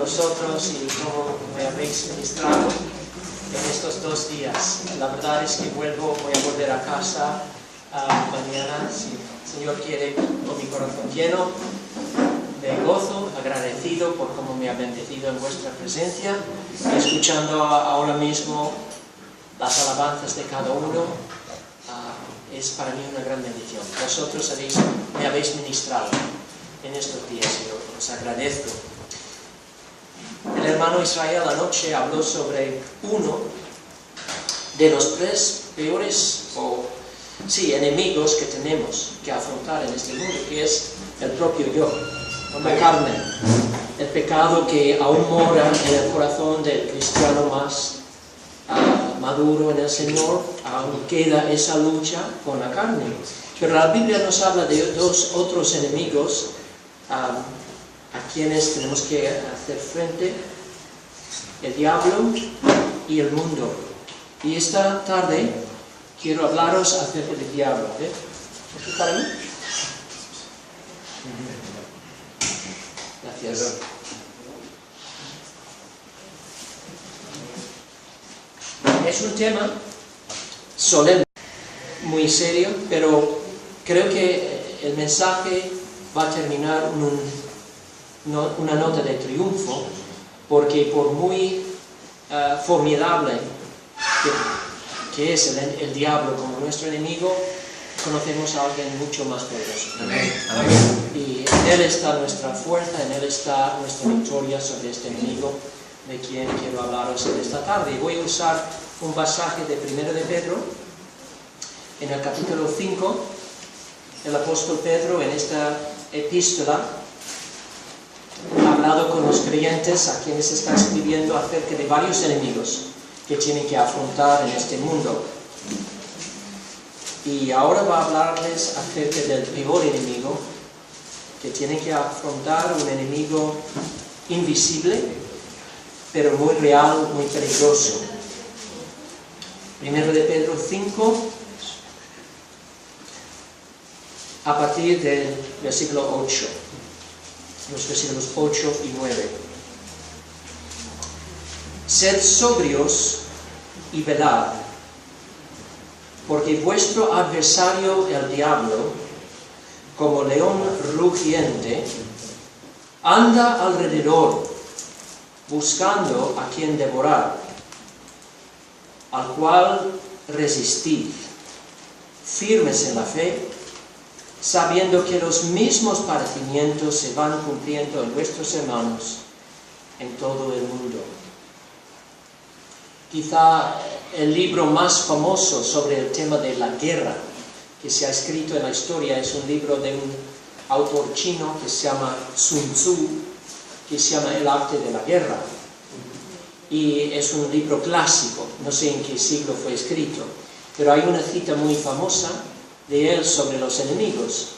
vosotros y cómo me habéis ministrado en estos 2 días. La verdad es que voy a volver a casa mañana, si el Señor quiere, con mi corazón lleno de gozo, agradecido por cómo me ha bendecido en vuestra presencia, escuchando ahora mismo las alabanzas de cada uno. Es para mí una gran bendición. Vosotros me habéis ministrado en estos días y os agradezco. El hermano Israel anoche habló sobre uno de los 3 peores enemigos que tenemos que afrontar en este mundo, que es el propio yo, la carne, el pecado que aún mora en el corazón del cristiano más maduro en el Señor. Aún queda esa lucha con la carne. Pero la Biblia nos habla de 2 otros enemigos a quienes tenemos que hacer frente: el diablo y el mundo. Y esta tarde quiero hablaros acerca del diablo. ¿Esto es para mí? Gracias. Es un tema solemne, muy serio, pero creo que el mensaje va a terminar una nota de triunfo, porque por muy formidable que es el diablo como nuestro enemigo, conocemos a alguien mucho más poderoso. Amén. Y en Él está nuestra fuerza, en Él está nuestra victoria sobre este enemigo de quien quiero hablaros en esta tarde. Y voy a usar un pasaje de 1 de Pedro, en el capítulo 5. El apóstol Pedro en esta epístola ha hablado con los creyentes a quienes está escribiendo acerca de varios enemigos que tienen que afrontar en este mundo. Y ahora va a hablarles acerca del peor enemigo que tienen que afrontar, un enemigo invisible, pero muy real, muy peligroso. 1 de Pedro 5, a partir del versículo 8, los versículos 8 y 9. Sed sobrios y velad, porque vuestro adversario el diablo, como león rugiente, anda alrededor, buscando a quien devorar, al cual resistid, firmes en la fe, sabiendo que los mismos padecimientos se van cumpliendo en vuestros hermanos en todo el mundo. Quizá el libro más famoso sobre el tema de la guerra que se ha escrito en la historia es un libro de un autor chino que se llama Sun Tzu, que se llama El arte de la guerra. Y es un libro clásico, no sé en qué siglo fue escrito, pero hay una cita muy famosa de él sobre los enemigos.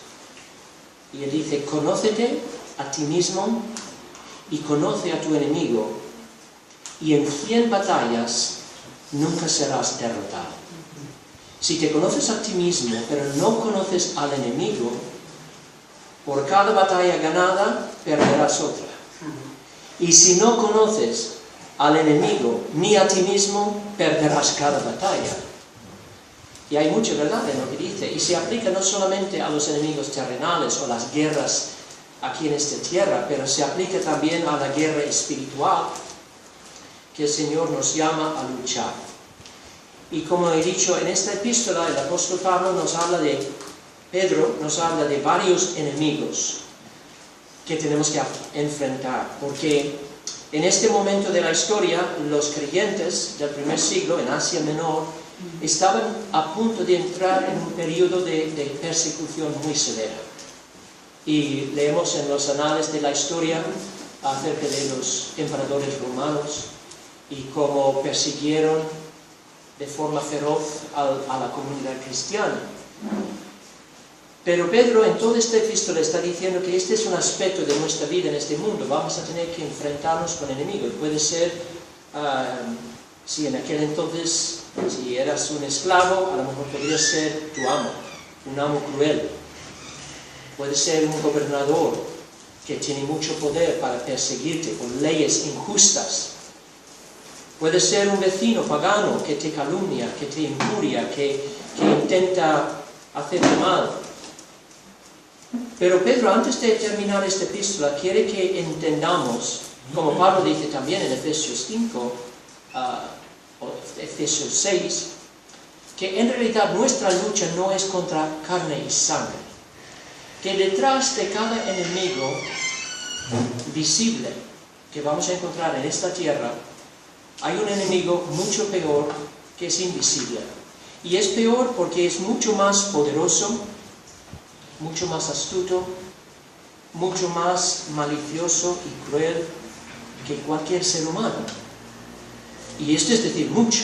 Y él dice: conócete a ti mismo y conoce a tu enemigo, y en 100 batallas nunca serás derrotado. Si te conoces a ti mismo, pero no conoces al enemigo, por cada batalla ganada perderás otra. Y si no conoces al enemigo ni a ti mismo, perderás cada batalla. Y hay mucha verdad en lo que dice, y se aplica no solamente a los enemigos terrenales o las guerras aquí en esta tierra, pero se aplica también a la guerra espiritual que el Señor nos llama a luchar. Y como he dicho, en esta epístola el apóstol Pedro nos habla de varios enemigos que tenemos que enfrentar, porque en este momento de la historia los creyentes del primer siglo en Asia Menor estaban a punto de entrar en un periodo de persecución muy severa. Y leemos en los anales de la historia acerca de los emperadores romanos y cómo persiguieron de forma feroz a la comunidad cristiana. Pero Pedro en toda esta epístola está diciendo que este es un aspecto de nuestra vida en este mundo. Vamos a tener que enfrentarnos con enemigos. Puede ser, si en aquel entonces, si eras un esclavo, a lo mejor podría ser tu amo, un amo cruel. Puede ser un gobernador, que tiene mucho poder para perseguirte por leyes injustas. Puede ser un vecino pagano que te calumnia, que te injuria, que intenta hacerte mal. Pero Pedro, antes de terminar esta epístola, quiere que entendamos, como Pablo dice también en Efesios 5, o Efesios 6, que en realidad nuestra lucha no es contra carne y sangre, que detrás de cada enemigo visible que vamos a encontrar en esta tierra, hay un enemigo mucho peor que es invisible. Y es peor porque es mucho más poderoso, mucho más astuto, mucho más malicioso y cruel que cualquier ser humano. Y esto es decir mucho.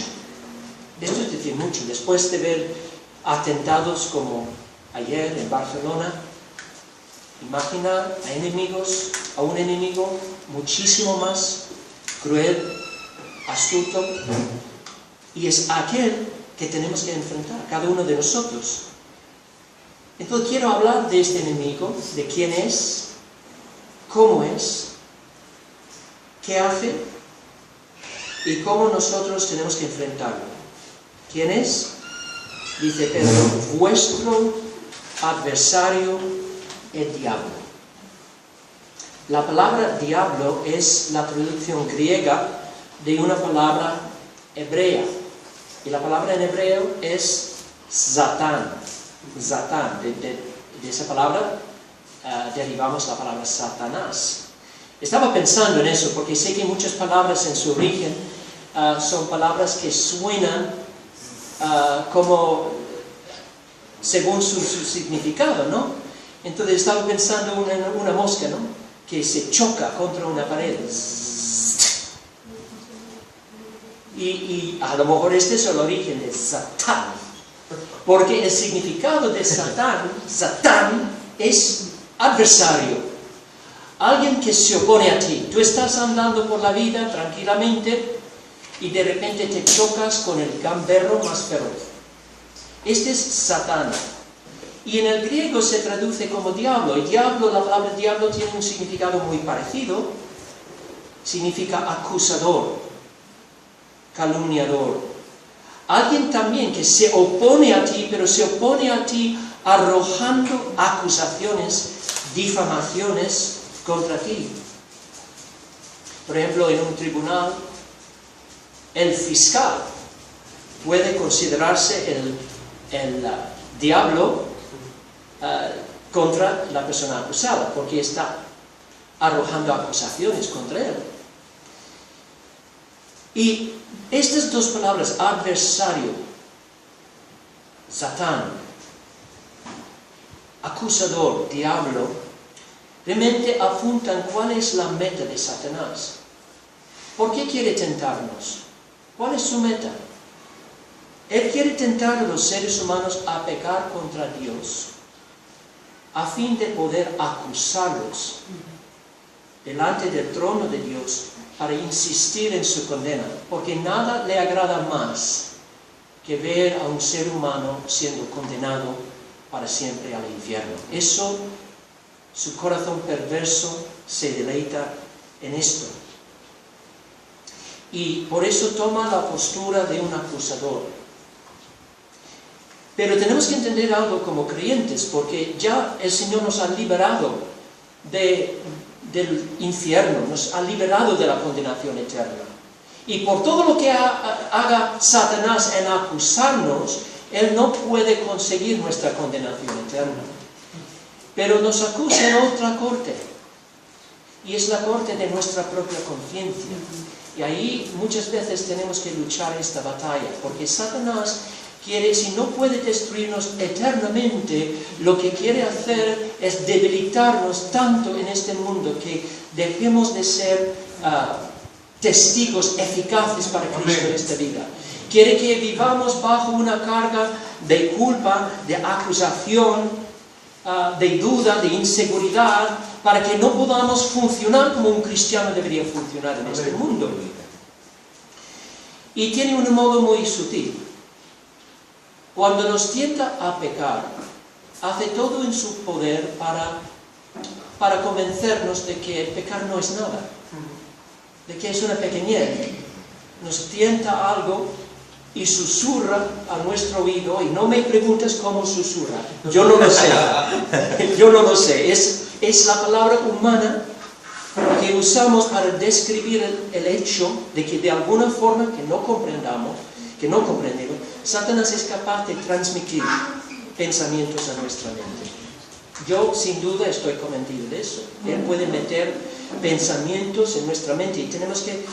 Esto es decir mucho. Después de ver atentados como ayer en Barcelona, imagina a un enemigo muchísimo más cruel, astuto, y es aquel que tenemos que enfrentar, cada uno de nosotros. Entonces quiero hablar de este enemigo, de quién es, cómo es, qué hace y cómo nosotros tenemos que enfrentarlo. ¿Quién es? Dice Pedro, vuestro adversario, el diablo. La palabra diablo es la traducción griega de una palabra hebrea. Y la palabra en hebreo es Satán. Satán. De esa palabra derivamos la palabra Satanás. Estaba pensando en eso porque sé que muchas palabras en su origen son palabras que suenan como según su significado, ¿no? Entonces estaba pensando en una mosca, ¿no? Que se choca contra una pared. Y a lo mejor este es el origen de Satán. Porque el significado de Satán es adversario. Alguien que se opone a ti. Tú estás andando por la vida tranquilamente y de repente te chocas con el gamberro más feroz. Este es Satán. Y en el griego se traduce como diablo. Y diablo, la palabra diablo tiene un significado muy parecido. Significa acusador, calumniador. Alguien también que se opone a ti, pero se opone a ti arrojando acusaciones, difamaciones contra ti. Por ejemplo, en un tribunal, el fiscal puede considerarse el diablo contra la persona acusada, porque está arrojando acusaciones contra él. Y estas dos palabras, adversario, Satán, acusador, diablo, realmente apuntan cuál es la meta de Satanás. ¿Por qué quiere tentarnos? ¿Cuál es su meta? Él quiere tentar a los seres humanos a pecar contra Dios, a fin de poder acusarlos delante del trono de Dios para insistir en su condena, porque nada le agrada más que ver a un ser humano siendo condenado para siempre al infierno. Eso, su corazón perverso se deleita en esto. Y por eso toma la postura de un acusador. Pero tenemos que entender algo como creyentes, porque ya el Señor nos ha liberado del infierno, nos ha liberado de la condenación eterna. Y por todo lo que haga Satanás en acusarnos, él no puede conseguir nuestra condenación eterna. Pero nos acusa en otra corte, y es la corte de nuestra propia conciencia. Y ahí muchas veces tenemos que luchar esta batalla, porque Satanás quiere, si no puede destruirnos eternamente, lo que quiere hacer es debilitarnos tanto en este mundo que dejemos de ser testigos eficaces para Cristo en esta vida. Quiere que vivamos bajo una carga de culpa, de acusación, de duda, de inseguridad, para que no podamos funcionar como un cristiano debería funcionar en este mundo. Y tiene un modo muy sutil. Cuando nos tienta a pecar, hace todo en su poder para para convencernos de que el pecar no es nada, de que es una pequeñez. Nos tienta algo y susurra a nuestro oído, y no me preguntes cómo susurra, yo no lo sé, yo no lo sé, es la palabra humana que usamos para describir el hecho de que de alguna forma que no comprendemos, Satanás es capaz de transmitir pensamientos a nuestra mente. Yo sin duda estoy convencido de eso. Él puede meter pensamientos en nuestra mente y tenemos que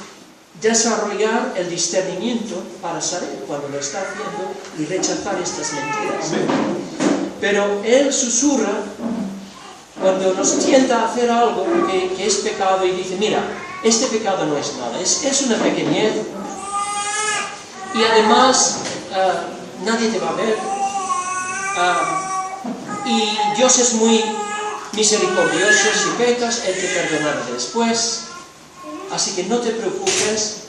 desarrollar el discernimiento para saber cuando lo está haciendo y rechazar estas mentiras. Pero Él susurra cuando nos tienta a hacer algo que es pecado y dice, mira, este pecado no es nada, es una pequeñez y además nadie te va a ver y Dios es muy misericordioso, si pecas, Él te perdonará después, así que no te preocupes.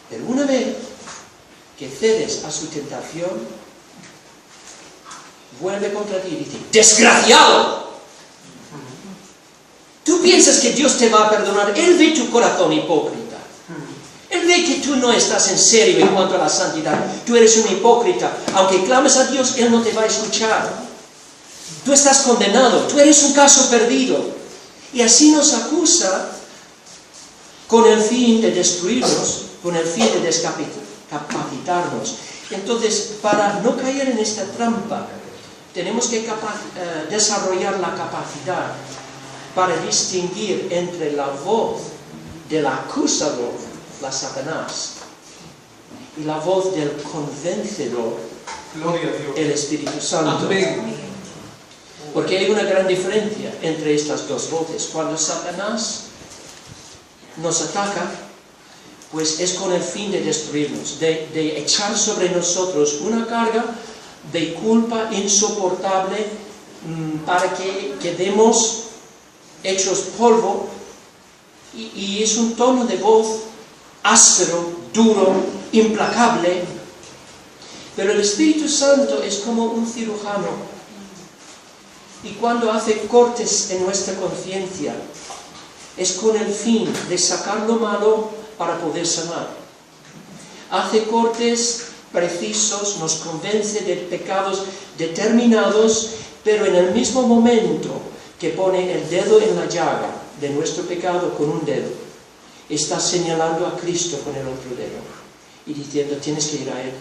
Pero una vez que cedes a su tentación, vuelve contra ti y dice, ¡desgraciado! Tú piensas que Dios te va a perdonar. Él ve tu corazón hipócrita. Él ve que tú no estás en serio en cuanto a la santidad. Tú eres un hipócrita. Aunque clames a Dios, Él no te va a escuchar. Tú estás condenado. Tú eres un caso perdido. Y así nos acusa con el fin de destruirnos, con el fin de descapacitarnos. Entonces, para no caer en esta trampa, tenemos que desarrollar la capacidad para distinguir entre la voz del acusador, la Satanás, y la voz del convencedor, Gloria a Dios, el Espíritu Santo. Amén. Porque hay una gran diferencia entre estas dos voces. Cuando Satanás nos ataca, pues es con el fin de destruirnos, de echar sobre nosotros una carga de culpa insoportable para que quedemos hechos polvo, y es un tono de voz áspero, duro, implacable. Pero el Espíritu Santo es como un cirujano, y cuando hace cortes en nuestra conciencia es con el fin de sacar lo malo para poder sanar. Hace cortes precisos, nos convence de pecados determinados, pero en el mismo momento que pone el dedo en la llaga de nuestro pecado con un dedo, está señalando a Cristo con el otro dedo y diciendo, tienes que ir a Él,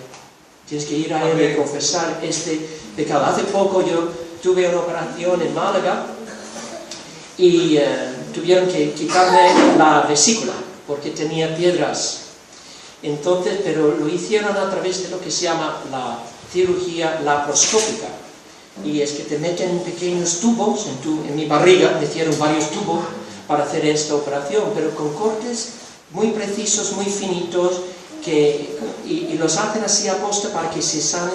tienes que ir a Él y confesar este pecado. Hace poco yo tuve una operación en Málaga y tuvieron que quitarme la vesícula porque tenía piedras. Entonces, pero lo hicieron a través de lo que se llama la cirugía laparoscópica, y es que te meten pequeños tubos en mi barriga, metieron varios tubos para hacer esta operación, pero con cortes muy precisos, muy finitos, y los hacen así a posta para que se sanen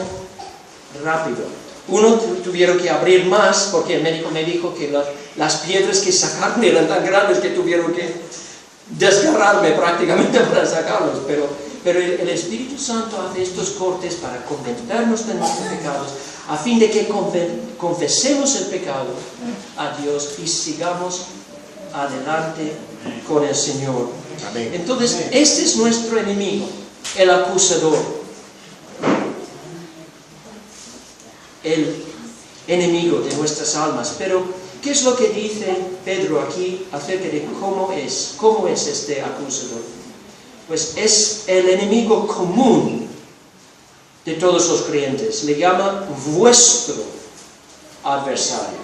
rápido. Uno tuvieron que abrir más porque el médico me dijo que las piedras que sacaron eran tan grandes que tuvieron que desgarrarme prácticamente para sacarlos, pero el Espíritu Santo hace estos cortes para convencernos de nuestros pecados, a fin de que confesemos el pecado a Dios y sigamos adelante con el Señor. Amén. Entonces, este es nuestro enemigo, el acusador, el enemigo de nuestras almas. Pero, ¿qué es lo que dice Pedro aquí acerca de cómo es este acusador? Pues es el enemigo común de todos los creyentes. Le llama vuestro adversario,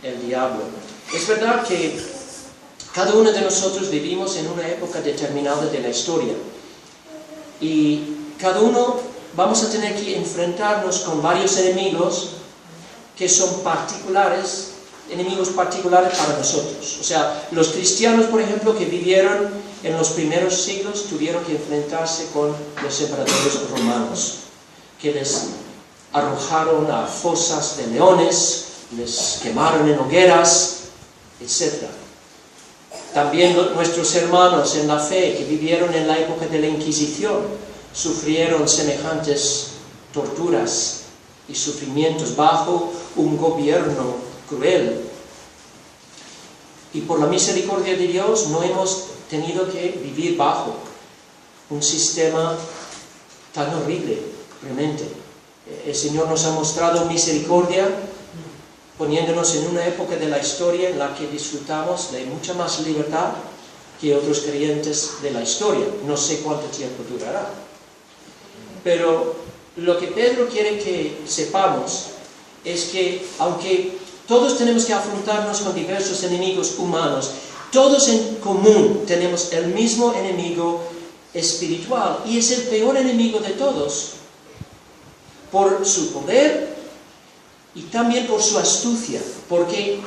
el diablo. Es verdad que cada uno de nosotros vivimos en una época determinada de la historia, y cada uno vamos a tener que enfrentarnos con varios enemigos que son particulares, enemigos particulares para nosotros. O sea, los cristianos, por ejemplo, que vivieron en los primeros siglos, tuvieron que enfrentarse con los emperadores romanos, que les arrojaron a fosas de leones, les quemaron en hogueras, etc. También nuestros hermanos en la fe que vivieron en la época de la Inquisición sufrieron semejantes torturas y sufrimientos bajo un gobierno cruel. Y por la misericordia de Dios no hemos tenido que vivir bajo un sistema tan horrible, realmente. El Señor nos ha mostrado misericordia poniéndonos en una época de la historia en la que disfrutamos de mucha más libertad que otros creyentes de la historia. No sé cuánto tiempo durará. Pero lo que Pedro quiere que sepamos es que, aunque todos tenemos que afrontarnos con diversos enemigos humanos, todos en común tenemos el mismo enemigo espiritual, y es el peor enemigo de todos, por su poder y también por su astucia, porque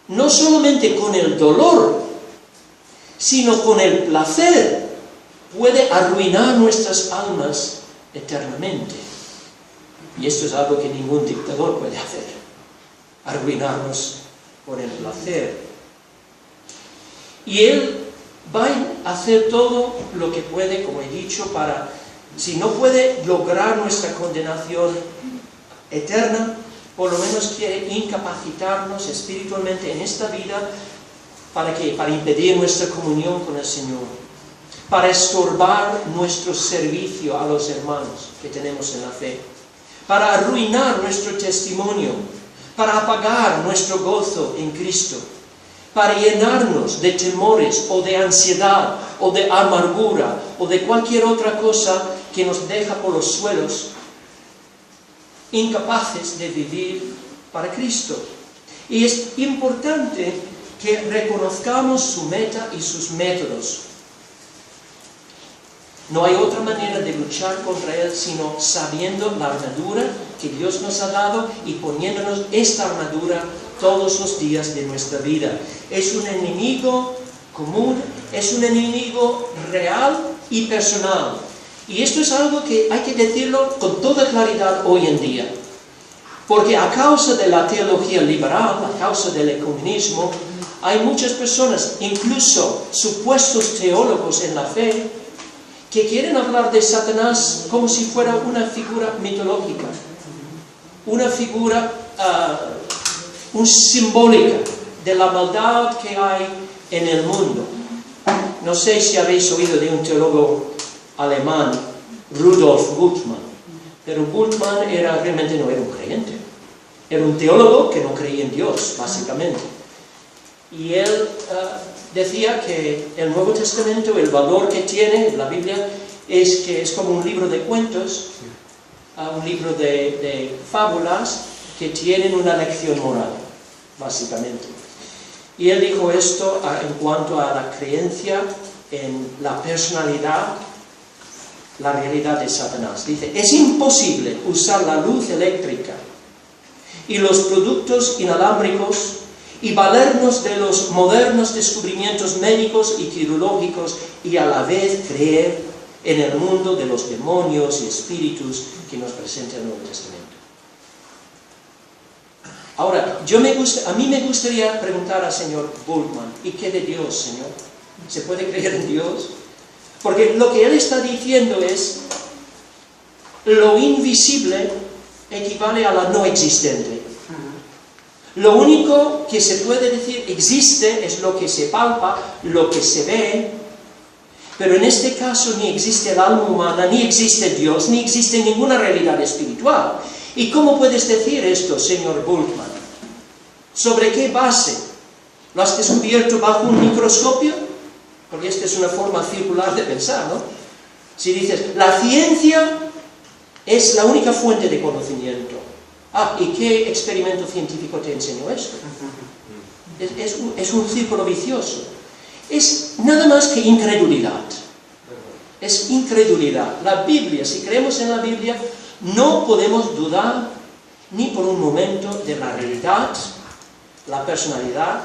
no solamente con el dolor, sino con el placer, puede arruinar nuestras almas eternamente. Y esto es algo que ningún dictador puede hacer, arruinarnos por el placer. Y él va a hacer todo lo que puede, como he dicho, para, si no puede lograr nuestra condenación eterna, por lo menos quiere incapacitarnos espiritualmente en esta vida. ¿Para qué? Para impedir nuestra comunión con el Señor, para estorbar nuestro servicio a los hermanos que tenemos en la fe, para arruinar nuestro testimonio, para apagar nuestro gozo en Cristo, para llenarnos de temores o de ansiedad o de amargura o de cualquier otra cosa que nos deja por los suelos, incapaces de vivir para Cristo. Y es importante que reconozcamos su meta y sus métodos. No hay otra manera de luchar contra él sino sabiendo la armadura que Dios nos ha dado y poniéndonos esta armadura todos los días de nuestra vida. Es un enemigo común, es un enemigo real y personal. Y esto es algo que hay que decirlo con toda claridad hoy en día. Porque a causa de la teología liberal, a causa del ecumenismo, hay muchas personas, incluso supuestos teólogos en la fe, que quieren hablar de Satanás como si fuera una figura mitológica, una figura simbólica de la maldad que hay en el mundo. No sé si habéis oído de un teólogo alemán, Rudolf Bultmann, pero Bultmann realmente no era un creyente, era un teólogo que no creía en Dios, básicamente. Y él decía que el Nuevo Testamento, el valor que tiene la Biblia, es que es como un libro de cuentos, un libro de fábulas que tienen una lección moral, básicamente. Y él dijo esto en cuanto a la creencia en la personalidad, la realidad de Satanás. Dice, es imposible usar la luz eléctrica y los productos inalámbricos y valernos de los modernos descubrimientos médicos y quirúrgicos y a la vez creer en el mundo de los demonios y espíritus que nos presenta el Nuevo Testamento. Ahora, a mí me gustaría preguntar al señor Bultmann, ¿y qué de Dios, Señor? ¿Se puede creer en Dios? Porque lo que él está diciendo es, lo invisible equivale a la no existente. Lo único que se puede decir existe es lo que se palpa, lo que se ve, pero en este caso ni existe el alma humana, ni existe Dios, ni existe ninguna realidad espiritual. ¿Y cómo puedes decir esto, señor Bultmann? ¿Sobre qué base? ¿Lo has descubierto bajo un microscopio? Porque esta es una forma circular de pensar, ¿no? Si dices, la ciencia es la única fuente de conocimiento. ¿Y qué experimento científico te enseñó esto? Es un círculo vicioso. Es nada más que incredulidad. Es incredulidad. La Biblia, si creemos en la Biblia, no podemos dudar ni por un momento de la realidad, la personalidad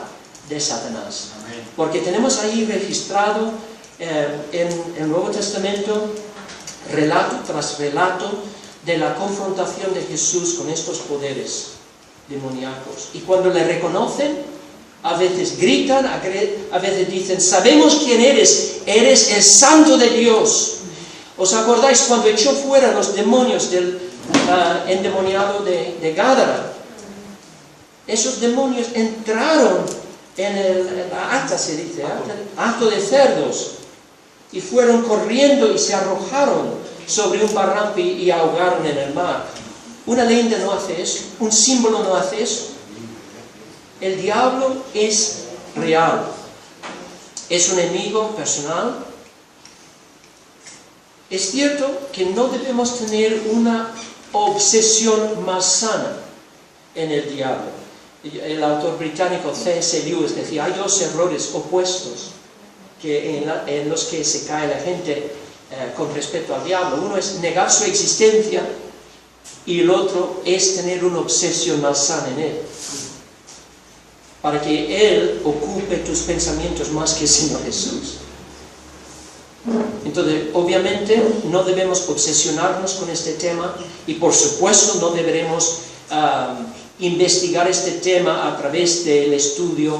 de Satanás. Porque tenemos ahí registrado en el Nuevo Testamento, relato tras relato, de la confrontación de Jesús con estos poderes demoníacos. Y cuando le reconocen, a veces gritan, a veces dicen, sabemos quién eres, eres el Santo de Dios. ¿Os acordáis cuando echó fuera los demonios del endemoniado de Gádara? esos demonios entraron en el hato, se dice, hato de cerdos, y fueron corriendo y se arrojaron sobre un barranco y ahogaron en el mar. Una leyenda no hace eso, un símbolo no hace eso. El diablo es real, es un enemigo personal. Es cierto que no debemos tener una obsesión más sana en el diablo. El autor británico C.S. Lewis decía, hay dos errores opuestos en los que se cae la gente con respecto al diablo. Uno es negar su existencia y el otro es tener una obsesión malsana en él, para que él ocupe tus pensamientos más que el Señor Jesús. Entonces, obviamente, no debemos obsesionarnos con este tema y, por supuesto, no deberemos investigar este tema a través del estudio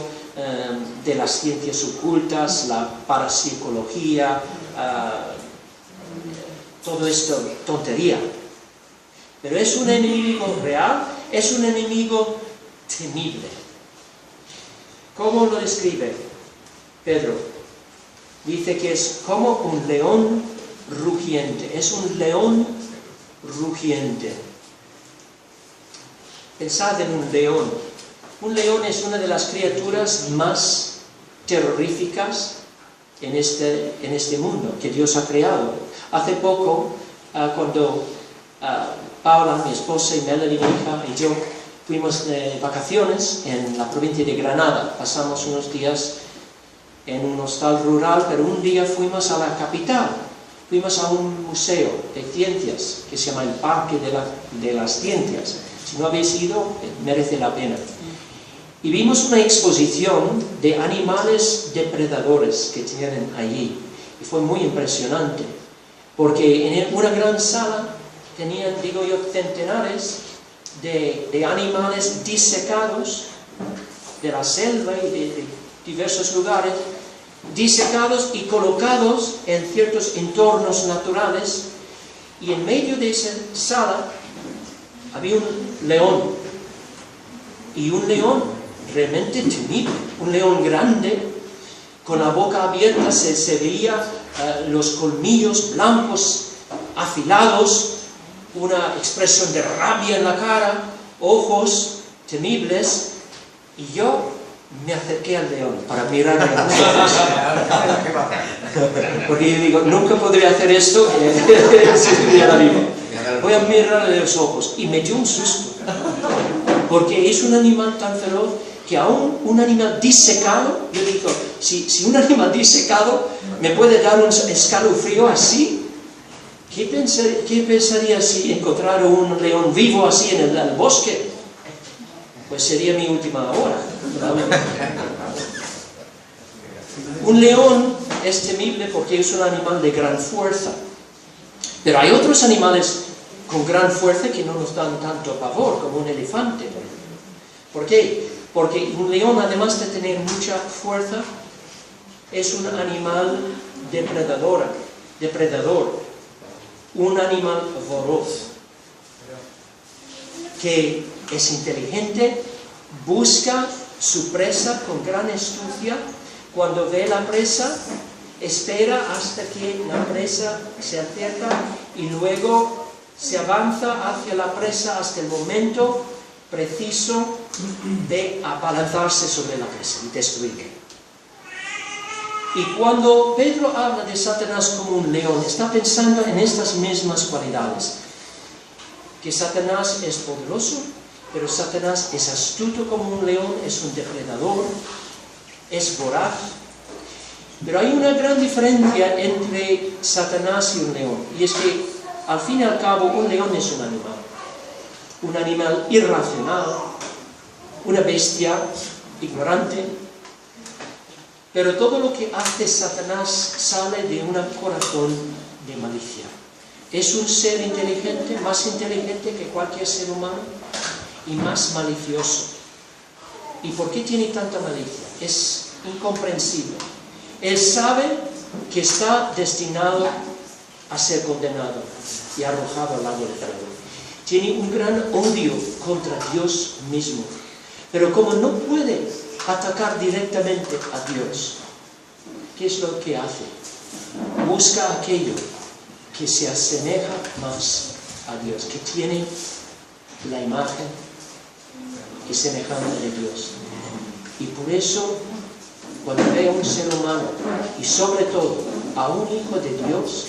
de las ciencias ocultas, la parapsicología, todo esto, tontería. Pero es un enemigo real, es un enemigo temible. ¿Cómo lo describe Pedro? Dice que es como un león rugiente. Es un león rugiente. Pensad en un león. Un león es una de las criaturas más terroríficas en este mundo que Dios ha creado. Hace poco, cuando Paula, mi esposa, y Melanie, mi hija, y yo fuimos de vacaciones en la provincia de Granada. Pasamos unos días en un hostal rural, pero un día fuimos a la capital. Fuimos a un museo de ciencias que se llama el Parque de las Ciencias. Si no habéis ido, merece la pena. Y vimos una exposición de animales depredadores que tienen allí. Y fue muy impresionante, porque en una gran sala tenían, digo yo, centenares de animales disecados de la selva y de diversos lugares, disecados y colocados en ciertos entornos naturales, y en medio de esa sala había un león, y un león realmente temible, un león grande, con la boca abierta, se veía los colmillos blancos, afilados, una expresión de rabia en la cara, ojos temibles, y yo me acerqué al león para mirarle a los ojos. Porque yo digo, nunca podría hacer esto si estuviera vivo. Voy a mirarle a los ojos, y me dio un susto, porque es un animal tan feroz que aún un animal disecado, yo digo, si un animal disecado me puede dar un escalofrío así, ¿qué pensaría si encontrara un león vivo así en el bosque? Pues sería mi última hora. Un león es temible porque es un animal de gran fuerza. Pero hay otros animales con gran fuerza que no nos dan tanto pavor, como un elefante. ¿Por qué? Porque un león, además de tener mucha fuerza, es un animal depredador, un animal voraz, que es inteligente, busca su presa con gran astucia. Cuando ve la presa, espera hasta que la presa se acerca y luego se avanza hacia la presa hasta el momento preciso de abalanzarse sobre la presa y destruirla. Y cuando Pedro habla de Satanás como un león, está pensando en estas mismas cualidades. Que Satanás es poderoso, pero Satanás es astuto como un león, es un depredador, es voraz. Pero hay una gran diferencia entre Satanás y un león, y es que al fin y al cabo un león es un animal irracional, una bestia ignorante, pero todo lo que hace Satanás sale de un corazón de malicia. Es un ser inteligente, más inteligente que cualquier ser humano y más malicioso. ¿Y por qué tiene tanta malicia? Es incomprensible. Él sabe que está destinado a ser condenado y arrojado al lago de fuego. Tiene un gran odio contra Dios mismo. Pero como no puede atacar directamente a Dios, ¿qué es lo que hace? Busca aquello que se asemeja más a Dios, que tiene la imagen y semejanza de Dios. Y por eso, cuando ve a un ser humano, y sobre todo a un hijo de Dios,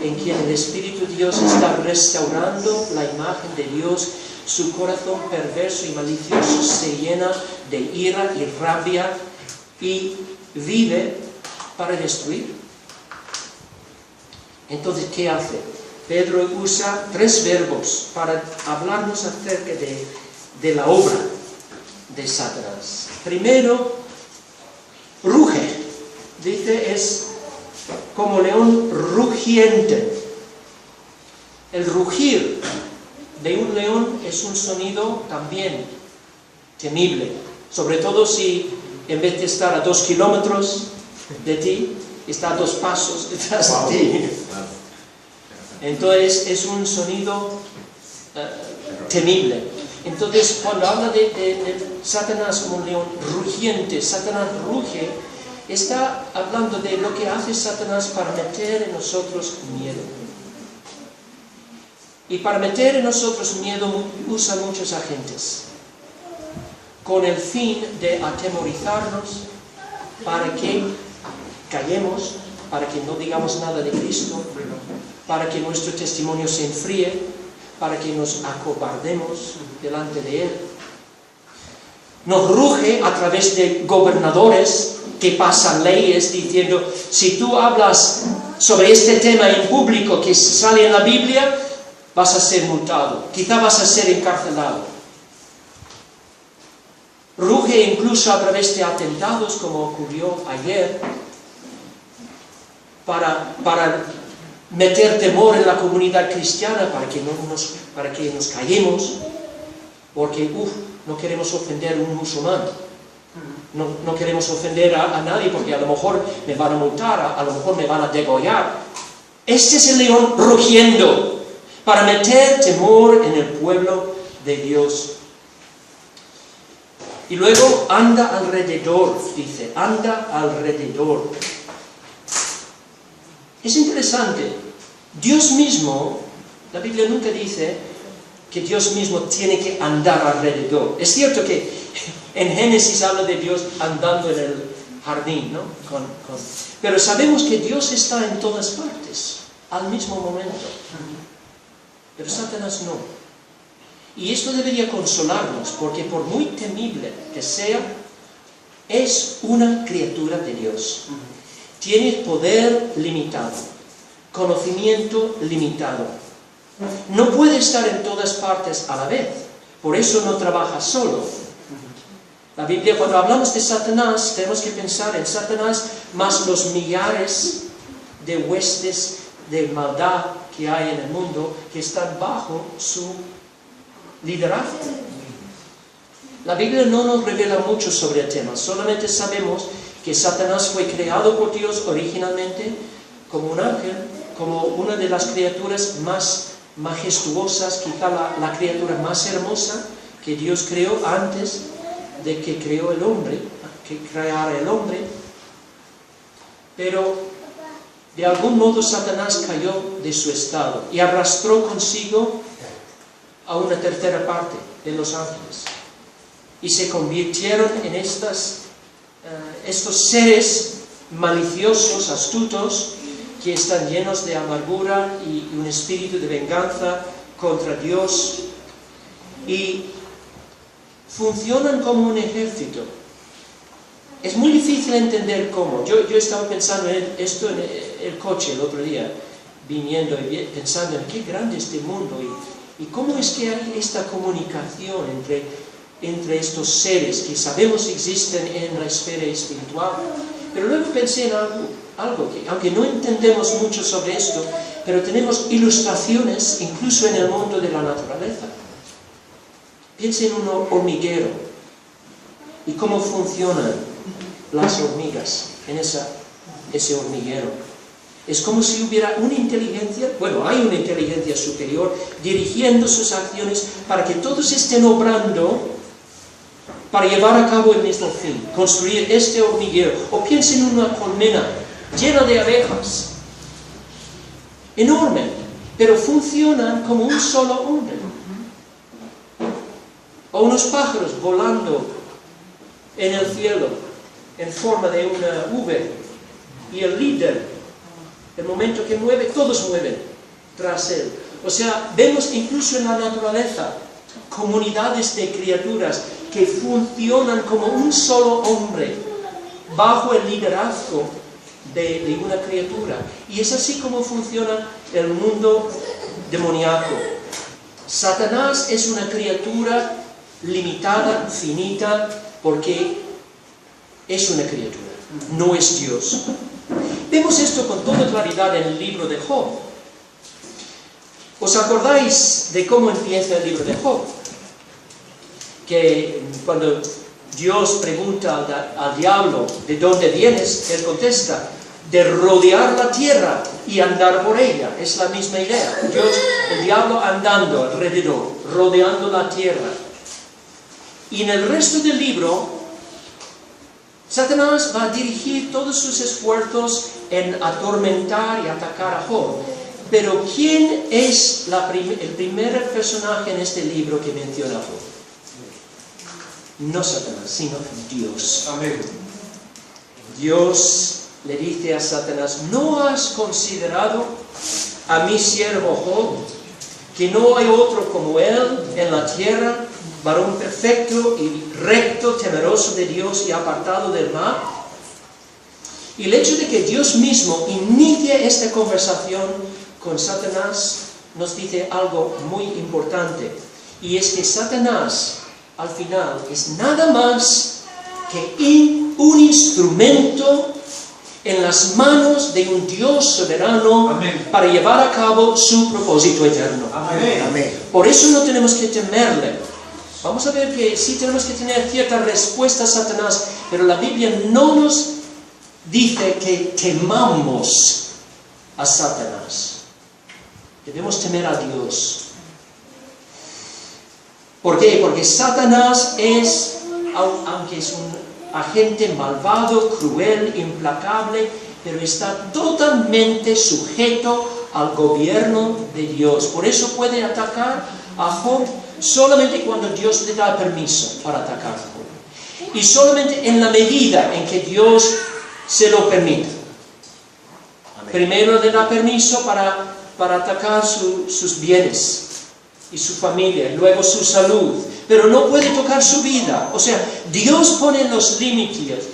en quien el Espíritu de Dios está restaurando la imagen de Dios, su corazón perverso y malicioso se llena de ira y rabia y vive para destruir. Entonces, ¿qué hace? Pedro usa 3 verbos para hablarnos acerca de la obra de Satanás. Primero, ruge. Dice, es como león rugiente. El rugir de un león es un sonido también temible, sobre todo si en vez de estar a 2 kilómetros de ti, está a 2 pasos detrás de ti. Entonces es un sonido temible. Entonces cuando habla de Satanás como un león rugiente, Satanás ruge, está hablando de lo que hace Satanás para meter en nosotros miedo. Y para meter en nosotros miedo usa muchos agentes, con el fin de atemorizarnos, para que callemos, para que no digamos nada de Cristo, para que nuestro testimonio se enfríe, para que nos acobardemos delante de Él. Nos ruge a través de gobernadores que pasan leyes diciendo, si tú hablas sobre este tema en público que sale en la Biblia, vas a ser multado, quizá vas a ser encarcelado. Ruge incluso a través de atentados, como ocurrió ayer, para meter temor en la comunidad cristiana, para que nos callemos, porque no queremos ofender a un musulmán, no queremos ofender a nadie, porque a lo mejor me van a multar, a lo mejor me van a degollar. Este es el león rugiendo, para meter temor en el pueblo de Dios. Y luego anda alrededor, dice, anda alrededor. Es interesante, Dios mismo, la Biblia nunca dice que Dios mismo tiene que andar alrededor. Es cierto que en Génesis habla de Dios andando en el jardín, ¿no? Pero sabemos que Dios está en todas partes, al mismo momento. Pero Satanás no. Y esto debería consolarnos, porque por muy temible que sea, es una criatura de Dios. Tiene poder limitado, conocimiento limitado. No puede estar en todas partes a la vez, por eso no trabaja solo. La Biblia, cuando hablamos de Satanás, tenemos que pensar en Satanás más los millares de huestes de maldad que hay en el mundo, que están bajo su liderazgo. La Biblia no nos revela mucho sobre el tema, solamente sabemos que Satanás fue creado por Dios originalmente como un ángel, como una de las criaturas más majestuosas, quizá la criatura más hermosa que Dios creó antes de que creó el hombre, que creara el hombre. Pero de algún modo Satanás cayó de su estado y arrastró consigo a una tercera parte de los ángeles. Y se convirtieron en estos seres maliciosos, astutos, que están llenos de amargura y un espíritu de venganza contra Dios. Y funcionan como un ejército. Es muy difícil entender cómo. Yo estaba pensando en esto en el coche el otro día, viniendo y pensando en qué grande este mundo y cómo es que hay esta comunicación entre estos seres que sabemos existen en la esfera espiritual. Pero luego pensé en algo que, aunque no entendemos mucho sobre esto, pero tenemos ilustraciones incluso en el mundo de la naturaleza. Piensa en un hormiguero y cómo funcionan las hormigas en ese hormiguero. Es como si hubiera una inteligencia, bueno, hay una inteligencia superior dirigiendo sus acciones para que todos estén obrando para llevar a cabo el mismo fin, construir este hormiguero. O piensen en una colmena llena de abejas, enorme, pero funcionan como un solo hombre. O unos pájaros volando en el cielo en forma de una V, y el líder, el momento que mueve, todos mueven tras él. O sea, vemos incluso en la naturaleza comunidades de criaturas que funcionan como un solo hombre bajo el liderazgo de una criatura. Y es así como funciona el mundo demoníaco. Satanás es una criatura limitada, finita, porque es una criatura, no es Dios. Vemos esto con toda claridad en el libro de Job. ¿Os acordáis de cómo empieza el libro de Job? Que cuando Dios pregunta al diablo ¿de dónde vienes?, él contesta: de rodear la tierra y andar por ella. Es la misma idea. El diablo andando alrededor, rodeando la tierra. Y en el resto del libro, Satanás va a dirigir todos sus esfuerzos en atormentar y atacar a Job. Pero ¿quién es el primer personaje en este libro que menciona a Job? No Satanás, sino Dios. Amén. Dios le dice a Satanás: ¿no has considerado a mi siervo Job, que no hay otro como él en la tierra, varón perfecto y recto, temeroso de Dios y apartado del mal? Y el hecho de que Dios mismo inicie esta conversación con Satanás nos dice algo muy importante, y es que Satanás al final es nada más que un instrumento en las manos de un Dios soberano. Amén. Para llevar a cabo su propósito eterno. Amén. Amén. Por eso no tenemos que temerle. Vamos a ver que sí tenemos que tener cierta respuesta a Satanás, pero la Biblia no nos dice que temamos a Satanás. Debemos temer a Dios. ¿Por qué? Porque Satanás es, aunque es un agente malvado, cruel, implacable, pero está totalmente sujeto al gobierno de Dios. Por eso puede atacar a Job solamente cuando Dios le da permiso para atacar a Job. Y solamente en la medida en que Dios se lo permite. Amén. Primero le da permiso para atacar sus bienes y su familia, y luego su salud, pero no puede tocar su vida. O sea, Dios pone los límites.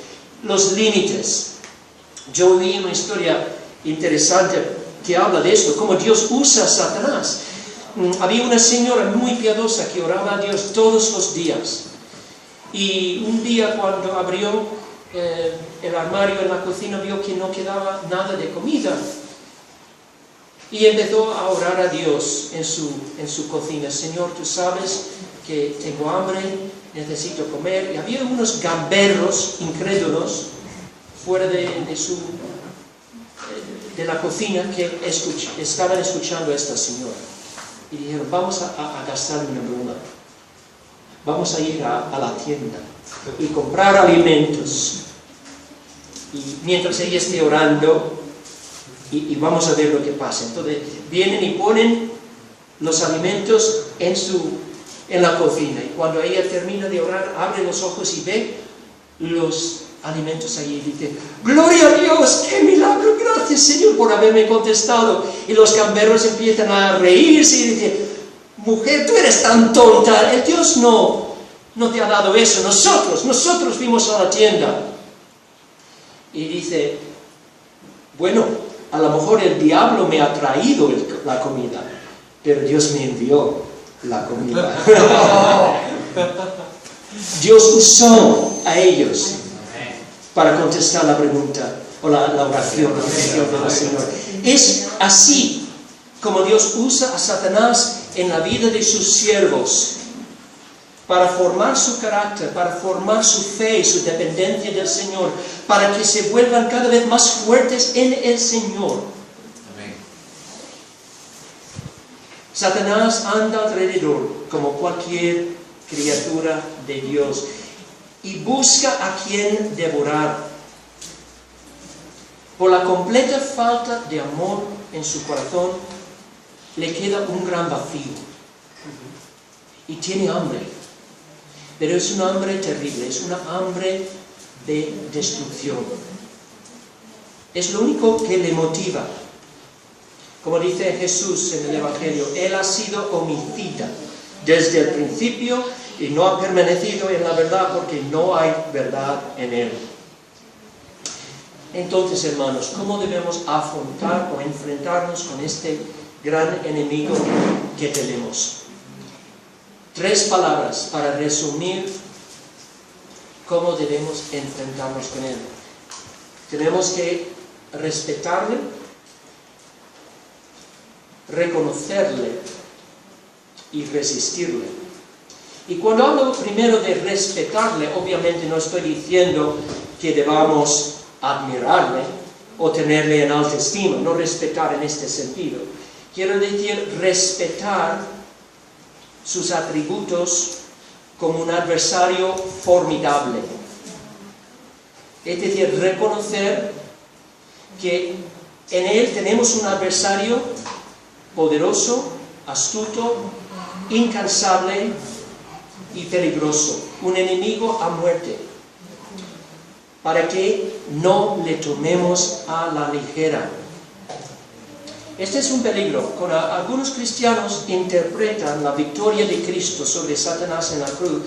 Yo vi una historia interesante que habla de esto, cómo Dios usa a Satanás. Había una señora muy piadosa que oraba a Dios todos los días, y un día cuando abrió el armario en la cocina, vio que no quedaba nada de comida. Y empezó a orar a Dios en su cocina: Señor, tú sabes que tengo hambre, necesito comer. Y había unos gamberros incrédulos fuera de la cocina que estaban escuchando a esta señora. Y dijeron: vamos a gastar una broma. Vamos a ir a la tienda y comprar alimentos. Y mientras ella esté orando, y vamos a ver lo que pasa. Entonces vienen y ponen los alimentos en la cocina, y cuando ella termina de orar, abre los ojos y ve los alimentos allí y dice: ¡Gloria a Dios! ¡Qué milagro! Gracias, Señor, por haberme contestado. Y los gamberros empiezan a reírse y dicen: mujer, tú eres tan tonta, el Dios no te ha dado eso, nosotros fuimos a la tienda. Y dice: bueno, a lo mejor el diablo me ha traído la comida, pero Dios me envió la comida. Dios usó a ellos para contestar la pregunta o la oración, la petición del Señor. Es así como Dios usa a Satanás en la vida de sus siervos, para formar su carácter, para formar su fe y su dependencia del Señor, para que se vuelvan cada vez más fuertes en el Señor. Amén. Satanás anda alrededor como cualquier criatura de Dios, y busca a quien devorar. Por la completa falta de amor en su corazón, le queda un gran vacío. Y tiene hambre. Pero es un hambre terrible, es una hambre de destrucción. Es lo único que le motiva. Como dice Jesús en el Evangelio, Él ha sido homicida desde el principio y no ha permanecido en la verdad porque no hay verdad en Él. Entonces, hermanos, ¿cómo debemos afrontar o enfrentarnos con este gran enemigo que tenemos? 3 palabras para resumir cómo debemos enfrentarnos con él. Tenemos que respetarle, reconocerle y resistirle. Y cuando hablo primero de respetarle, obviamente no estoy diciendo que debamos admirarle o tenerle en alta estima, no respetar en este sentido. Quiero decir respetar sus atributos como un adversario formidable. Es decir, reconocer que en él tenemos un adversario poderoso, astuto, incansable y peligroso, un enemigo a muerte, para que no le tomemos a la ligera. Este es un peligro. Cuando algunos cristianos interpretan la victoria de Cristo sobre Satanás en la cruz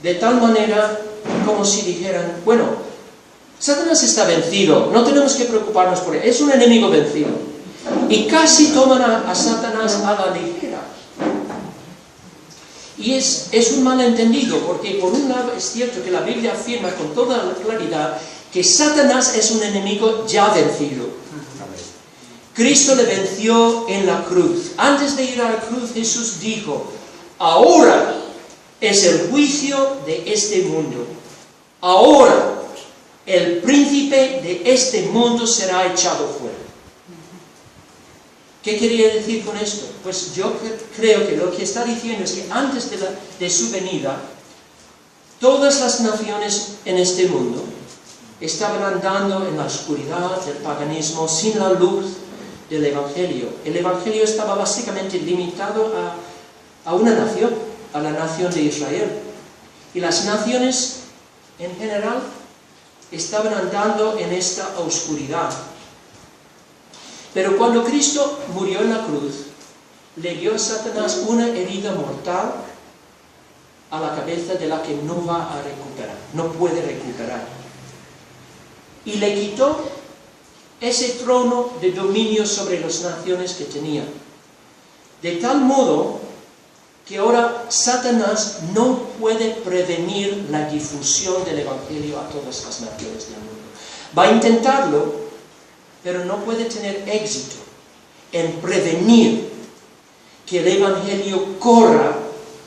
de tal manera como si dijeran, bueno, Satanás está vencido, no tenemos que preocuparnos por él, es un enemigo vencido. Y casi toman a Satanás a la ligera. Y es un malentendido, porque por un lado es cierto que la Biblia afirma con toda la claridad que Satanás es un enemigo ya vencido. Cristo le venció en la cruz. Antes de ir a la cruz, Jesús dijo, ahora es el juicio de este mundo. Ahora el príncipe de este mundo será echado fuera. ¿Qué quería decir con esto? Pues yo creo que lo que está diciendo es que antes de su venida, todas las naciones en este mundo estaban andando en la oscuridad del paganismo, sin la luz del Evangelio. El Evangelio estaba básicamente limitado a una nación, a la nación de Israel. Y las naciones en general estaban andando en esta oscuridad. Pero cuando Cristo murió en la cruz, le dio a Satanás una herida mortal a la cabeza de la que no va a recuperar, no puede recuperar. Y le quitó ese trono de dominio sobre las naciones que tenía. De tal modo que ahora Satanás no puede prevenir la difusión del Evangelio a todas las naciones del mundo. Va a intentarlo, pero no puede tener éxito en prevenir que el Evangelio corra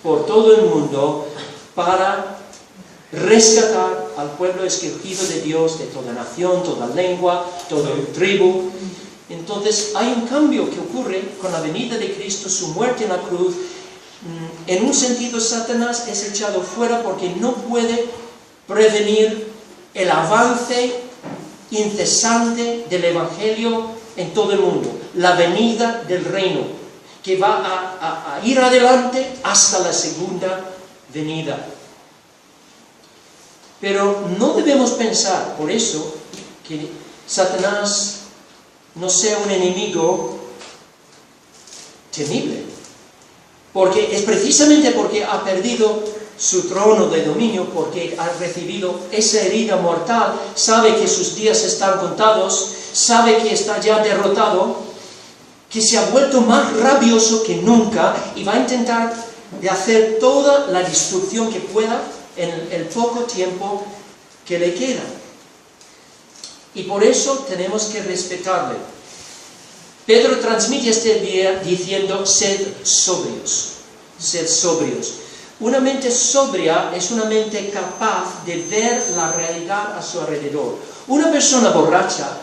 por todo el mundo para rescatar al pueblo escogido de Dios de toda nación, toda lengua, toda tribu. Entonces hay un cambio que ocurre con la venida de Cristo, su muerte en la cruz. En un sentido, Satanás es echado fuera porque no puede prevenir el avance incesante del Evangelio en todo el mundo, la venida del reino, que va a ir adelante hasta la segunda venida. Pero no debemos pensar, por eso, que Satanás no sea un enemigo temible. Porque es precisamente porque ha perdido su trono de dominio, porque ha recibido esa herida mortal, sabe que sus días están contados, sabe que está ya derrotado, que se ha vuelto más rabioso que nunca y va a intentar de hacer toda la destrucción que pueda en el poco tiempo que le queda. Y por eso tenemos que respetarle. Pedro transmite este día diciendo, sed sobrios, sed sobrios. Una mente sobria es una mente capaz de ver la realidad a su alrededor. Una persona borracha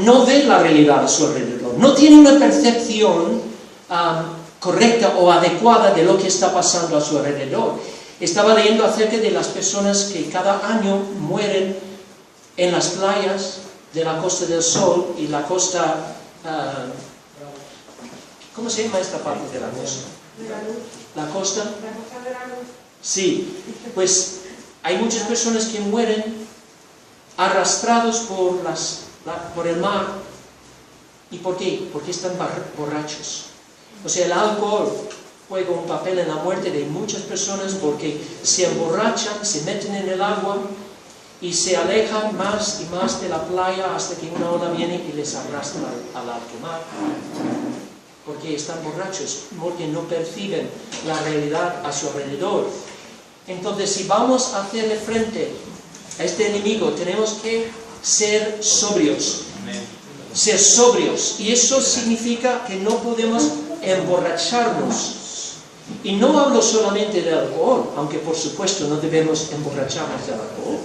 no ve la realidad a su alrededor, no tiene una percepción correcta o adecuada de lo que está pasando a su alrededor. Estaba leyendo acerca de las personas que cada año mueren en las playas de la Costa del Sol y la costa... ¿cómo se llama esta parte de la costa? ¿La costa? Sí, pues hay muchas personas que mueren arrastrados por el mar. ¿Y por qué? Porque están borrachos. O sea, el alcohol juega un papel en la muerte de muchas personas porque se emborrachan, se meten en el agua y se alejan más y más de la playa hasta que una ola viene y les arrastra al alto mar. Porque están borrachos, porque no perciben la realidad a su alrededor. Entonces, si vamos a hacerle frente a este enemigo, tenemos que ser sobrios. Ser sobrios. Y eso significa que no podemos emborracharnos. Y no hablo solamente del alcohol, aunque por supuesto no debemos emborracharnos del alcohol.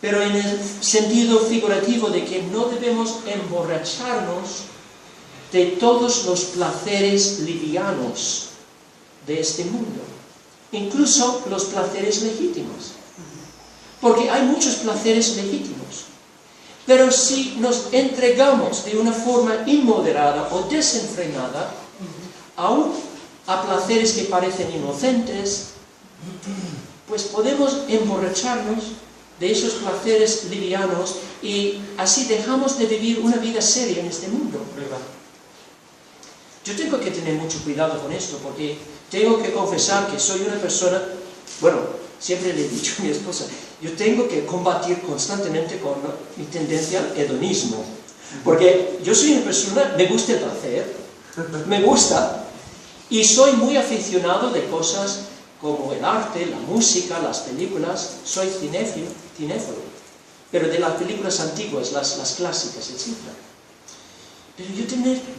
Pero en el sentido figurativo de que no debemos emborracharnos de todos los placeres livianos de este mundo, incluso los placeres legítimos, porque hay muchos placeres legítimos, pero si nos entregamos de una forma inmoderada o desenfrenada, aún a placeres que parecen inocentes, pues podemos emborracharnos de esos placeres livianos y así dejamos de vivir una vida seria en este mundo. Yo tengo que tener mucho cuidado con esto, porque tengo que confesar que soy una persona, bueno, siempre le he dicho a mi esposa, yo tengo que combatir constantemente con mi tendencia al hedonismo, porque yo soy una persona, me gusta el placer, me gusta, y soy muy aficionado de cosas como el arte, la música, las películas, soy cinéfilo, pero de las películas antiguas, las clásicas, etc. Pero yo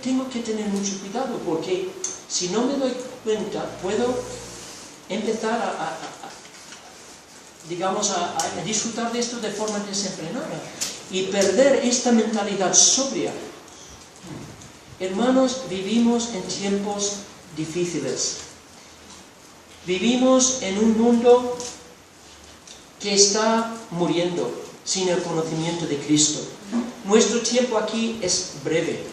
tengo que tener mucho cuidado, porque si no me doy cuenta, puedo empezar a disfrutar de esto de forma desenfrenada y perder esta mentalidad sobria. Hermanos, vivimos en tiempos difíciles. Vivimos en un mundo que está muriendo sin el conocimiento de Cristo. Nuestro tiempo aquí es breve.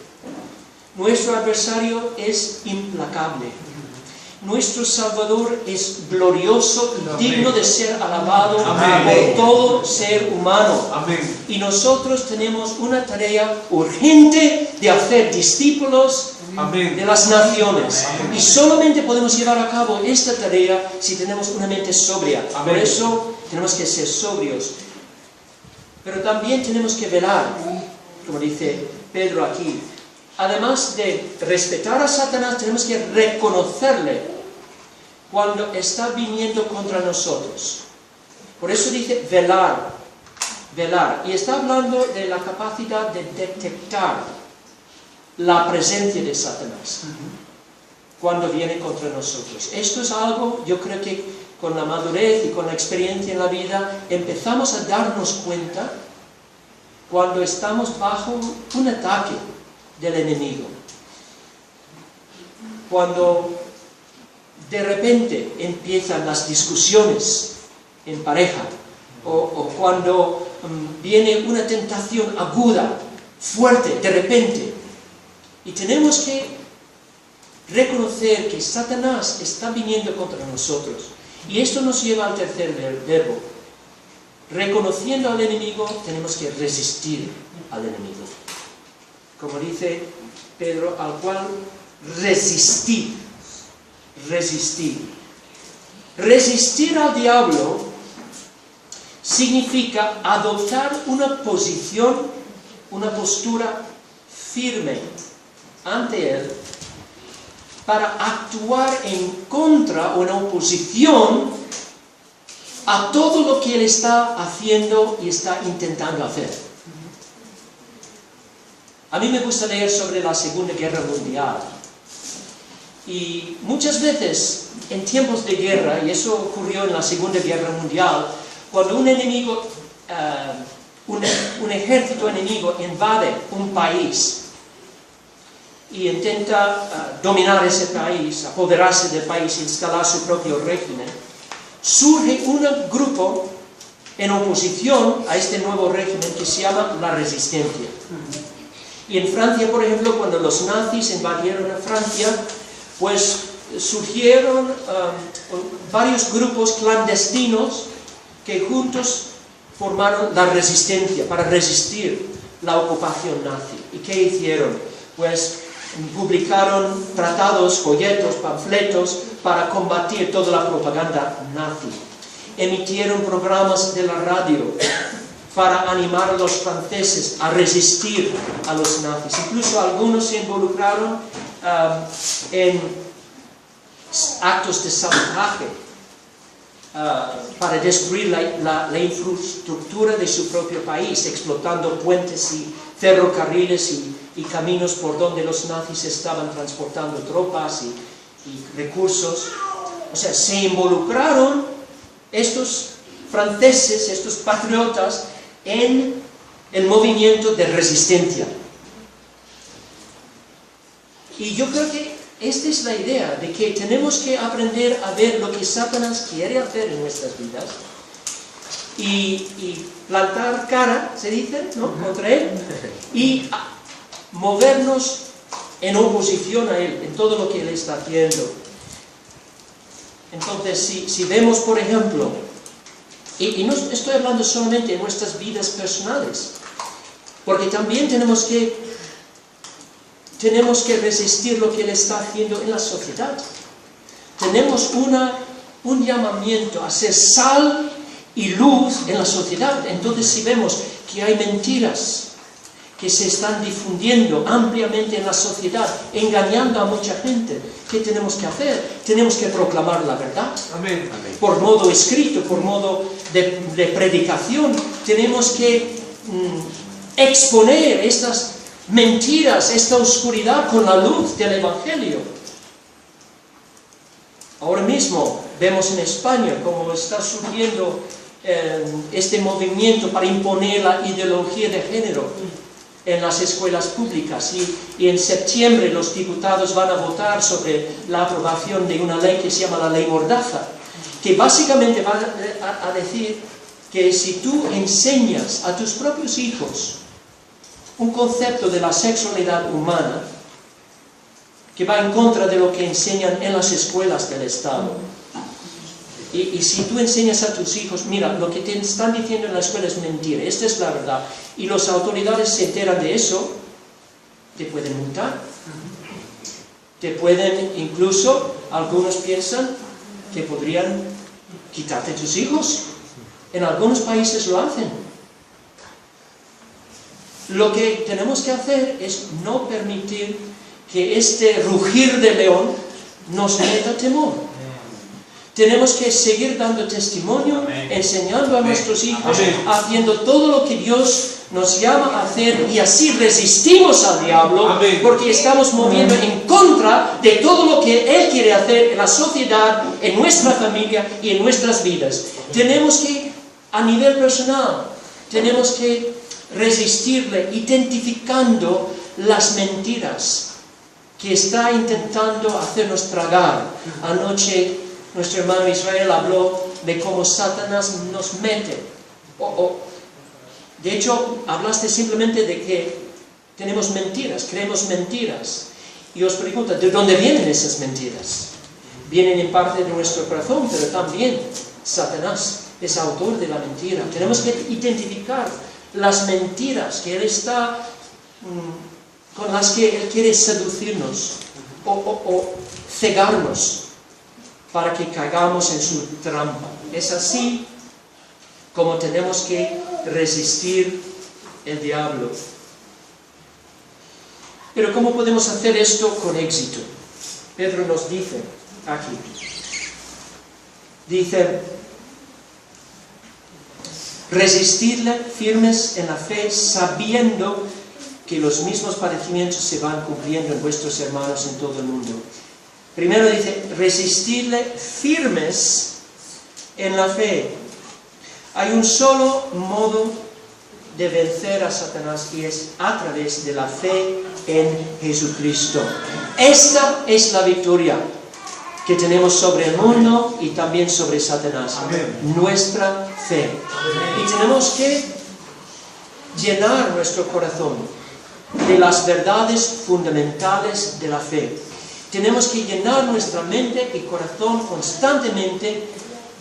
Nuestro adversario es implacable. Nuestro Salvador es glorioso y digno de ser alabado por todo ser humano. Y nosotros tenemos una tarea urgente de hacer discípulos de las naciones. Y solamente podemos llevar a cabo esta tarea si tenemos una mente sobria. Por eso tenemos que ser sobrios. Pero también tenemos que velar, como dice Pedro aquí. Además de respetar a Satanás, tenemos que reconocerle cuando está viniendo contra nosotros. Por eso dice velar, velar. Y está hablando de la capacidad de detectar la presencia de Satanás cuando viene contra nosotros. Esto es algo, yo creo que con la madurez y con la experiencia en la vida, empezamos a darnos cuenta cuando estamos bajo un ataque del enemigo. Cuando de repente empiezan las discusiones en pareja, o cuando viene una tentación aguda, fuerte, de repente, y tenemos que reconocer que Satanás está viniendo contra nosotros. Y esto nos lleva al tercer verbo. Reconociendo al enemigo, tenemos que resistir al enemigo. Como dice Pedro, al cual resistir. Resistir. Resistir al diablo significa adoptar una posición, una postura firme ante él, para actuar en contra o en oposición a todo lo que él está haciendo y está intentando hacer. A mí me gusta leer sobre la Segunda Guerra Mundial. Y muchas veces, en tiempos de guerra, y eso ocurrió en la Segunda Guerra Mundial, cuando un enemigo, un ejército enemigo invade un país y intenta dominar ese país, apoderarse del país, instalar su propio régimen, surge un grupo en oposición a este nuevo régimen que se llama la resistencia. Y en Francia, por ejemplo, cuando los nazis invadieron a Francia, pues surgieron varios grupos clandestinos que juntos formaron la resistencia para resistir la ocupación nazi. ¿Y qué hicieron? Pues publicaron tratados, folletos, panfletos para combatir toda la propaganda nazi. Emitieron programas de la radio para animar a los franceses a resistir a los nazis. Incluso algunos se involucraron en actos de sabotaje para destruir la infraestructura de su propio país, explotando puentes y ferrocarriles y caminos por donde los nazis estaban transportando tropas y recursos. O sea, se involucraron estos franceses, estos patriotas, en el movimiento de resistencia. Y yo creo que esta es la idea, de que tenemos que aprender a ver lo que Satanás quiere hacer en nuestras vidas y plantar cara, se dice, ¿no?, contra él, y movernos en oposición a él, en todo lo que él está haciendo. Entonces, si vemos, por ejemplo, y no estoy hablando solamente de nuestras vidas personales, porque también tenemos que resistir lo que él está haciendo en la sociedad. Tenemos un llamamiento a ser sal y luz en la sociedad. Entonces, si vemos que hay mentiras que se están difundiendo ampliamente en la sociedad, engañando a mucha gente, ¿qué tenemos que hacer? Tenemos que proclamar la verdad. Amén. Por modo escrito, por modo de predicación. Tenemos que exponer estas mentiras, esta oscuridad con la luz del Evangelio. Ahora mismo vemos en España cómo está surgiendo este movimiento para imponer la ideología de género en las escuelas públicas, y en septiembre los diputados van a votar sobre la aprobación de una ley que se llama la Ley Mordaza, que básicamente va a decir que si tú enseñas a tus propios hijos un concepto de la sexualidad humana que va en contra de lo que enseñan en las escuelas del Estado, y si tú enseñas a tus hijos, mira, lo que te están diciendo en la escuela es mentira, esta es la verdad, y las autoridades se enteran de eso, te pueden multar. Te pueden, incluso, algunos piensan que podrían quitarte tus hijos. En algunos países lo hacen. Lo que tenemos que hacer es no permitir que este rugir de león nos meta temor. Tenemos que seguir dando testimonio, enseñando a nuestros hijos, haciendo todo lo que Dios nos llama a hacer, y así resistimos al diablo, porque estamos moviendo en contra de todo lo que él quiere hacer en la sociedad, en nuestra familia y en nuestras vidas. Tenemos que, a nivel personal, tenemos que resistirle identificando las mentiras que está intentando hacernos tragar. Anoche nuestro hermano Israel habló de cómo Satanás nos mete. De hecho, hablaste simplemente de que tenemos mentiras, creemos mentiras. Y os pregunto, ¿de dónde vienen esas mentiras? Vienen en parte de nuestro corazón, pero también Satanás es autor de la mentira. Tenemos que identificar las mentiras que él está, con las que él quiere seducirnos o cegarnos, para que caigamos en su trampa. Es así como tenemos que resistir el diablo. Pero ¿cómo podemos hacer esto con éxito? Pedro nos dice aquí, dice, resistirle firmes en la fe, sabiendo que los mismos padecimientos se van cumpliendo en vuestros hermanos en todo el mundo. Primero dice, resistirle firmes en la fe. Hay un solo modo de vencer a Satanás, y es a través de la fe en Jesucristo. Esta es la victoria. que tenemos sobre el mundo y también sobre Satanás. Amén. Nuestra fe. Y tenemos que llenar nuestro corazón de las verdades fundamentales de la fe. Tenemos que llenar nuestra mente y corazón constantemente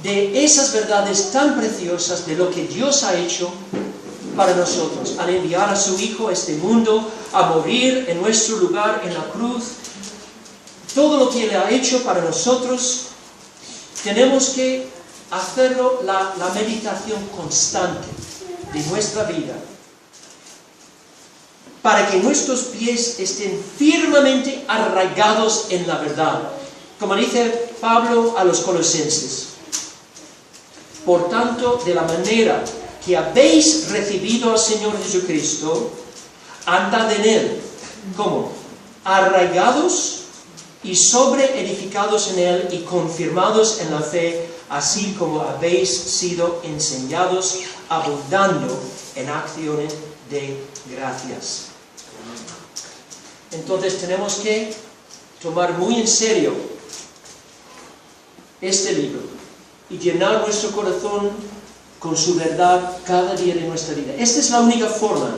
de esas verdades tan preciosas de lo que Dios ha hecho para nosotros, al enviar a su Hijo a este mundo, a morir en nuestro lugar en la cruz. Todo lo que Él ha hecho para nosotros, tenemos que hacerlo la meditación constante de nuestra vida, para que nuestros pies estén firmemente arraigados en la verdad. Como dice Pablo a los colosenses: por tanto, de la manera que habéis recibido al Señor Jesucristo, andad en Él. ¿Cómo? Arraigados y sobreedificados en Él y confirmados en la fe, así como habéis sido enseñados, abundando en acciones de gracias. Entonces tenemos que tomar muy en serio este libro y llenar nuestro corazón con su verdad cada día de nuestra vida. Esta es la única forma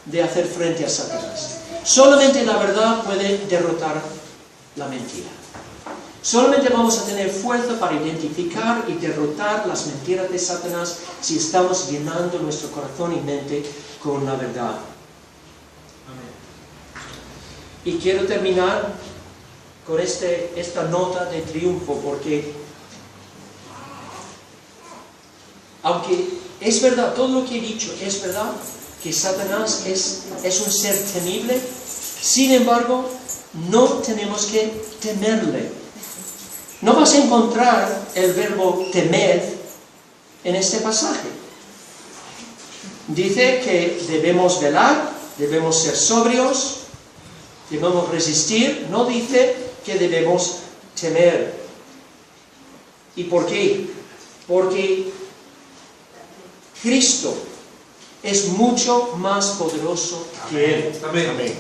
de hacer frente a Satanás. Solamente la verdad puede derrotar la mentira. Solamente vamos a tener fuerza para identificar y derrotar las mentiras de Satanás si estamos llenando nuestro corazón y mente con la verdad. Y quiero terminar con esta nota de triunfo, porque aunque es verdad, todo lo que he dicho es verdad, que Satanás es un ser temible, sin embargo, no tenemos que temerle. No vas a encontrar el verbo temer en este pasaje. Dice que debemos velar, debemos ser sobrios, debemos resistir. No dice que debemos temer. ¿Y por qué? Porque Cristo es mucho más poderoso que Él. Amén. Amén.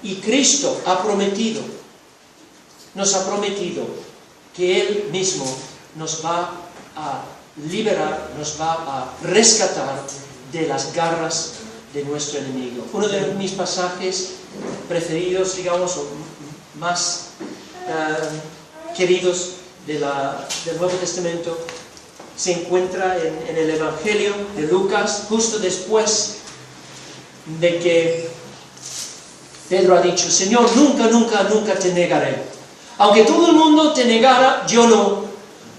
Y Cristo nos ha prometido que Él mismo nos va a liberar, nos va a rescatar de las garras de nuestro enemigo. Uno de mis pasajes preferidos, digamos, o más queridos del Nuevo Testamento, se encuentra en el Evangelio de Lucas, justo después de que Pedro ha dicho: Señor, nunca, nunca, nunca te negaré. Aunque todo el mundo te negara, yo no,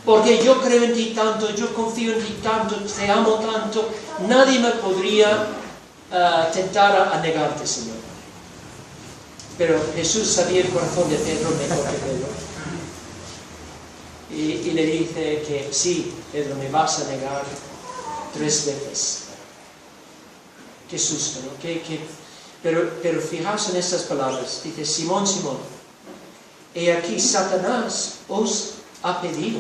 porque yo creo en ti tanto, yo confío en ti tanto, te amo tanto, nadie me podría tentar a negarte, Señor. Pero Jesús sabía el corazón de Pedro mejor que Pedro. Y le dice que sí, Pedro, me vas a negar 3 veces. Qué susto, ¿no? Pero fijaos en estas palabras. Dice: Simón, Simón, he aquí Satanás os ha pedido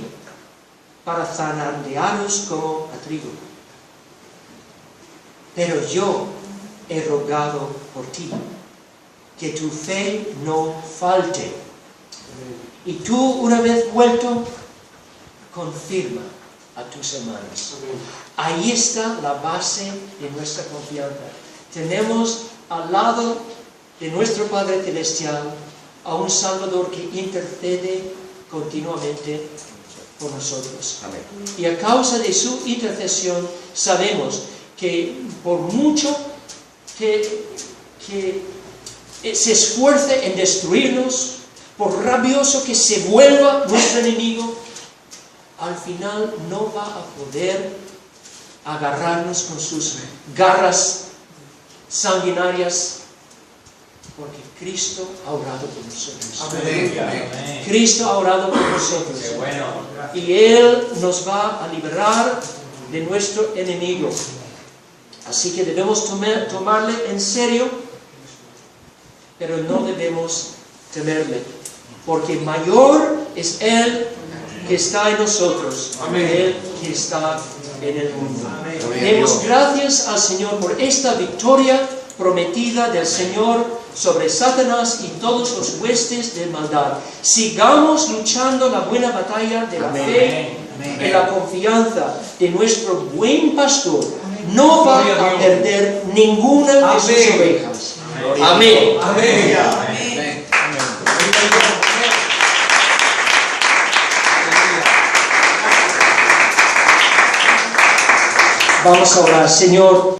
para zarandearos como a trigo. Pero yo he rogado por ti, que tu fe no falte. Y tú, una vez vuelto, confirma a tus hermanos. Ahí está la base de nuestra confianza. Tenemos al lado de nuestro Padre Celestial a un Salvador que intercede continuamente por nosotros. Amén. Y a causa de su intercesión sabemos que por mucho que se esfuerce en destruirnos, por rabioso que se vuelva nuestro enemigo, al final no va a poder agarrarnos con sus garras sanguinarias, porque Cristo ha orado por nosotros. Amén. Cristo ha orado por nosotros. Qué bueno. Y Él nos va a liberar de nuestro enemigo. Así que debemos tomarle en serio, pero no debemos temerle, porque mayor es Él que está en nosotros, Amén. que Él que está en el mundo. Amén. Demos gracias al Señor por esta victoria prometida del Señor sobre Satanás y todos los huestes de maldad. Sigamos luchando la buena batalla de la fe en la confianza de nuestro buen pastor. No va a perder ninguna de sus ovejas. Amén. Amén. Vamos a orar. Señor,